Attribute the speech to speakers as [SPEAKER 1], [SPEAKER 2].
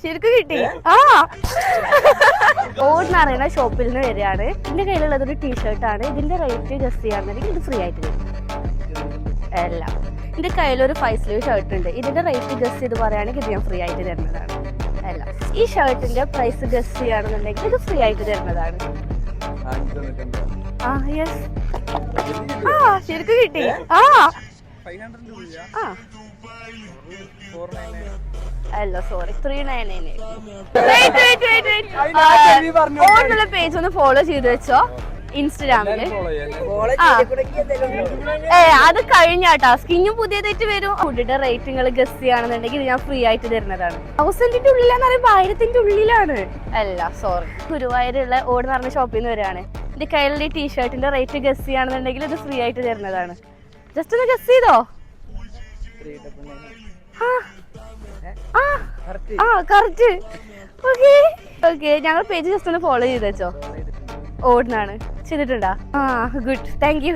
[SPEAKER 1] ശരിക്കും കിട്ടി. ആ ഓട് എന്ന് പറയുന്ന ഷോപ്പിൽ നിന്ന് വരികയാണ്. എന്റെ കയ്യിലുള്ളത് ഒരു ടീഷർട്ടാണ്. ഇതിന്റെ റേറ്റ് ഗസ് ചെയ്യാന്നുണ്ടെങ്കിൽ ഇത് ഫ്രീ ആയിട്ട് വരും. അല്ല, എന്റെ കയ്യിലൊരു 5 സ്ലീവ് ഷർട്ട് ഉണ്ട്. ഇതിന്റെ റേറ്റ് ഗസ് ചെയ്ത് പറയുകയാണെങ്കിൽ ഇത് ഞാൻ ഫ്രീ ആയിട്ട് തരുന്നതാണ്. അല്ല, ഈ ഷർട്ടിന്റെ പ്രൈസ് ഗസ് ചെയ്യുകയാണെന്നുണ്ടെങ്കിൽ ഇത് ഫ്രീ ആയിട്ട് തരുന്നതാണ്. ആ യെസ്, ആ ശരിക്കും കിട്ടി. ആ അല്ല സോറി, 399. പേജ് ഒന്ന് ഫോളോ ചെയ്ത് വെച്ചോ ഇൻസ്റ്റഗ്രാമില്. അത് കഴിഞ്ഞ ടാസ്ക് ഇനിയും പുതിയതായിട്ട് വരും. ഫുഡിന്റെ റേറ്റുകൾ ഗസ് ചെയ്യുകയാണെന്നുണ്ടെങ്കിൽ ഞാൻ ഫ്രീ ആയിട്ട് തരുന്നതാണ്. 1000ന്റെ ഉള്ളിലാന്ന് പറയുമ്പോ 1000ന്റെ ഉള്ളിലാണ്. അല്ല സോറി, ഗുരുവായൂരുള്ള ഓട് എന്ന് പറഞ്ഞ ഷോപ്പിൽ നിന്ന് വരികയാണ്. എന്റെ കയ്യിലുള്ള ഈ ടീഷർട്ടിന്റെ റേറ്റ് ഗസ് ചെയ്യുകയാണെന്നുണ്ടെങ്കിൽ ഇത് ഫ്രീ ആയിട്ട് തരുന്നതാണ്. ജസ്റ്റ് ഒന്ന് ഗസ് ചെയ്തോ. കറക്റ്റ്. ഓക്കെ, ഞങ്ങൾ പേജ് ജസ്റ്റ് ഒന്ന് ഫോളോ ചെയ്ത് വെച്ചോ. ഓടുന്നാണ് ചെയ്തിട്ടുണ്ടാ? Good, thank U.